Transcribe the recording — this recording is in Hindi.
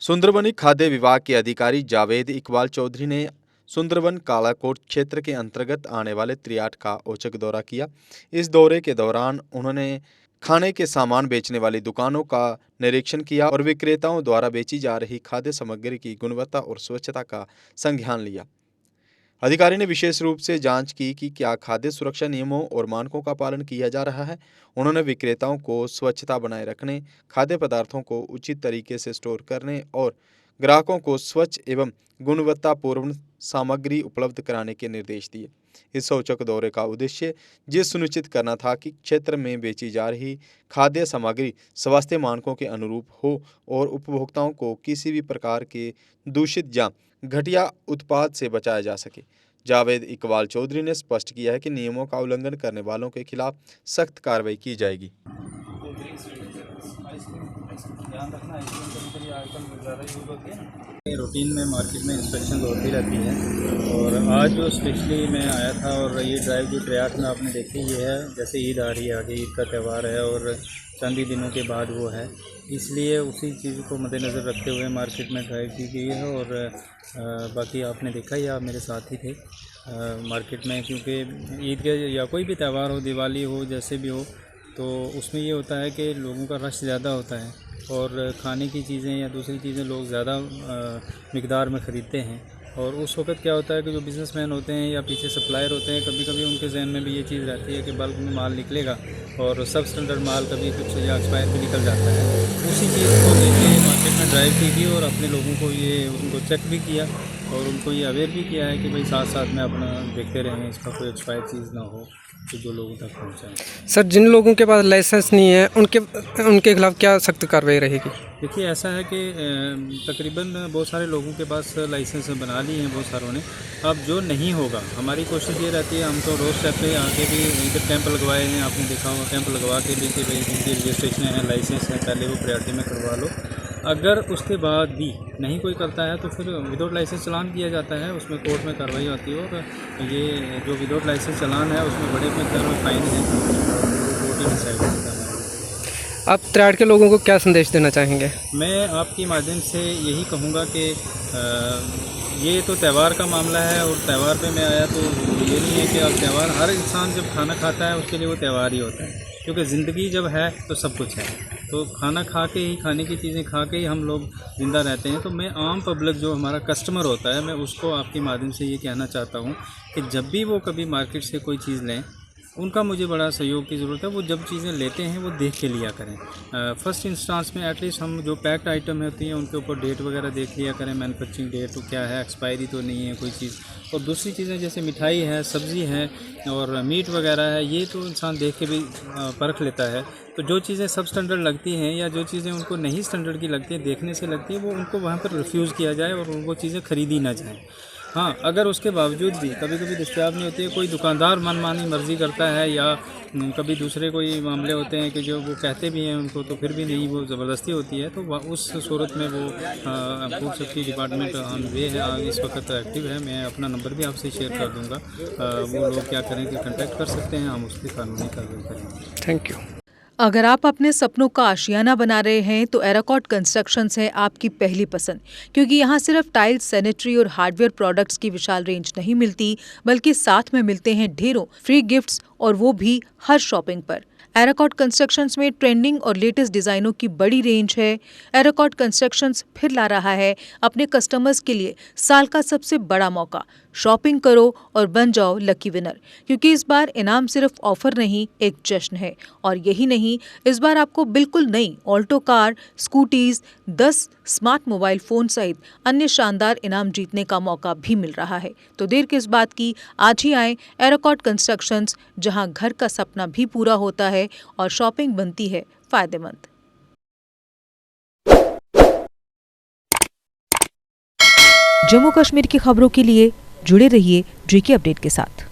सुंदरबनी खाद्य विभाग के अधिकारी जावेद इकबाल चौधरी ने सुंदरबन कालाकोट क्षेत्र के अंतर्गत आने वाले त्रियाट का औचक दौरा किया। इस दौरे के दौरान उन्होंने खाने के सामान बेचने वाली दुकानों का निरीक्षण किया और विक्रेताओं द्वारा बेची जा रही खाद्य सामग्री की गुणवत्ता और स्वच्छता का संज्ञान लिया। अधिकारी ने विशेष रूप से जांच की कि क्या खाद्य सुरक्षा नियमों और मानकों का पालन किया जा रहा है। उन्होंने विक्रेताओं को स्वच्छता बनाए रखने, खाद्य पदार्थों को उचित तरीके से स्टोर करने और ग्राहकों को स्वच्छ एवं गुणवत्तापूर्ण सामग्री उपलब्ध कराने के निर्देश दिए। इस औचक दौरे का उद्देश्य ये सुनिश्चित करना था कि क्षेत्र में बेची जा रही खाद्य सामग्री स्वास्थ्य मानकों के अनुरूप हो और उपभोक्ताओं को किसी भी प्रकार के दूषित या घटिया उत्पाद से बचाया जा सके। जावेद इकबाल चौधरी ने स्पष्ट किया है कि नियमों का उल्लंघन करने वालों के खिलाफ सख्त कार्रवाई की जाएगी। रूटीन में मार्केट में इंस्पेक्शन होती रहती है और आज जो स्पेशली मैं आया था और ये ड्राइव जो प्रयास में आपने देखी ये है, जैसे ईद आ रही है, आगे ईद का त्यौहार है और चंद ही दिनों के बाद वो है, इसलिए उसी चीज़ को मद्देनज़र रखते हुए मार्केट में ड्राइव की गई है। और बाकी आपने देखा ही, आप मेरे साथ ही थे मार्केट में, क्योंकि ईद के या कोई भी त्यौहार हो, दिवाली हो, जैसे भी हो, तो उसमें ये होता है कि लोगों का रश ज़्यादा होता है और खाने की चीज़ें या दूसरी चीज़ें लोग ज़्यादा मिक़दार में ख़रीदते हैं। और उस वक़्त क्या होता है कि जो बिज़नेसमैन होते हैं या पीछे सप्लायर होते हैं, कभी कभी उनके जहन में भी ये चीज़ रहती है कि बल्क में माल निकलेगा और सब स्टैंडर्ड माल कभी कुछ या एक्सपायर भी निकल जाता है। उसी चीज़ को लेके मार्केट में ड्राइव की गई और अपने लोगों को ये उनको चेक भी किया और उनको ये अवेयर भी किया है कि भाई साथ साथ में अपना देखते रहें, इसका कोई एक्सपायर चीज़ ना हो तो जो लोगों तक पहुँचाएँ। सर, जिन लोगों के पास लाइसेंस नहीं है उनके खिलाफ क्या सख्त कार्रवाई रहेगी? देखिए, ऐसा है कि तकरीबन बहुत सारे लोगों के पास लाइसेंस बना लिए हैं, बहुत सारों ने। अब जो नहीं होगा, हमारी कोशिश ये रहती है, हम तो रोड स्टेप पे आके भी इधर कैंप लगवाए हैं, आपने देखा होगा, कैंप लगवा के भी कि भाई जिनकी रजिस्ट्रेशन है, लाइसेंस है, पहले वो प्रायोरिटी में करवा लो। अगर उसके बाद भी नहीं कोई करता है तो फिर विदाउट लाइसेंस चालान किया जाता है, उसमें कोर्ट में कार्रवाई होती है और ये जो विदाउट लाइसेंस चालान है उसमें बड़े मकदार में फ़ाइन है, कोर्ट ही डिसाइड करता है। आप त्रियाट के लोगों को क्या संदेश देना चाहेंगे? मैं आपके माध्यम से यही कहूँगा कि ये तो त्यौहार का मामला है और त्यौहार पे मैं आया तो ये नहीं है कि अब त्यौहार, हर इंसान जब खाना खाता है उसके लिए वो त्यौहार ही होता है, क्योंकि ज़िंदगी जब है तो सब कुछ है। तो खाना खा के ही, खाने की चीज़ें खा के ही हम लोग ज़िंदा रहते हैं। तो मैं आम पब्लिक जो हमारा कस्टमर होता है, मैं उसको आपके माध्यम से ये कहना चाहता हूँ कि जब भी वो कभी मार्केट से कोई चीज़ लें, उनका मुझे बड़ा सहयोग की ज़रूरत है। वो जब चीज़ें लेते हैं वो देख के लिया करें। फर्स्ट इंस्टांस में एटलीस्ट हम जो पैक्ड आइटम होती हैं उनके ऊपर डेट वगैरह देख लिया करें, मैन्युफैक्चरिंग डेट तो क्या है, एक्सपायरी तो नहीं है कोई चीज़। और दूसरी चीज़ें जैसे मिठाई है, सब्ज़ी है और मीट वगैरह है, ये तो इंसान देख के भी परख लेता है। तो जो चीज़ें सब स्टैंडर्ड लगती हैं या जो चीज़ें उनको नहीं स्टैंडर्ड की लगती हैं, देखने से लगती है, वो उनको वहाँ पर रिफ्यूज़ किया जाए और वो चीज़ें ख़रीदी ना जाएँ। हाँ, अगर उसके बावजूद भी कभी कभी दस्तयाब नहीं होती है, कोई दुकानदार मनमानी मर्ज़ी करता है या कभी दूसरे कोई मामले होते हैं कि जो वो कहते भी हैं उनको तो फिर भी नहीं, वो ज़बरदस्ती होती है, तो उस सूरत में वो food safety department on way है, इस वक्त एक्टिव है। मैं अपना नंबर भी आपसे शेयर कर दूँगा, वो लोग क्या करें कि कॉन्टैक्ट कर सकते हैं, हम उसकी कानूनी कार्रवाई करेंगे। Thank you. अगर आप अपने सपनों का आशियाना बना रहे हैं तो एराकॉट कंस्ट्रक्शंस है आपकी पहली पसंद, क्योंकि यहाँ सिर्फ टाइल्स, सैनिटरी और हार्डवेयर प्रोडक्ट्स की विशाल रेंज नहीं मिलती, बल्कि साथ में मिलते हैं ढेरों फ्री गिफ्ट्स, और वो भी हर शॉपिंग पर। एराकॉट कंस्ट्रक्शंस में ट्रेंडिंग और लेटेस्ट डिजाइनों की बड़ी रेंज है। एराकॉट कंस्ट्रक्शंस फिर ला रहा है अपने कस्टमर्स के लिए साल का सबसे बड़ा मौका। शॉपिंग करो और बन जाओ लकी विनर, क्योंकि इस बार इनाम सिर्फ ऑफर नहीं, एक जश्न है। और यही नहीं, इस बार आपको बिल्कुल नई Alto car, scooties, 10 smart mobile phone सहित अन्य शानदार इनाम जीतने का मौका भी मिल रहा है। तो देर किस बात की, आज ही आए एराकॉट कंस्ट्रक्शंस, जहां घर का सपना भी पूरा होता है और शॉपिंग बनती है फायदेमंद। जम्मू कश्मीर की खबरों के लिए जुड़े रहिए GK अपडेट के साथ।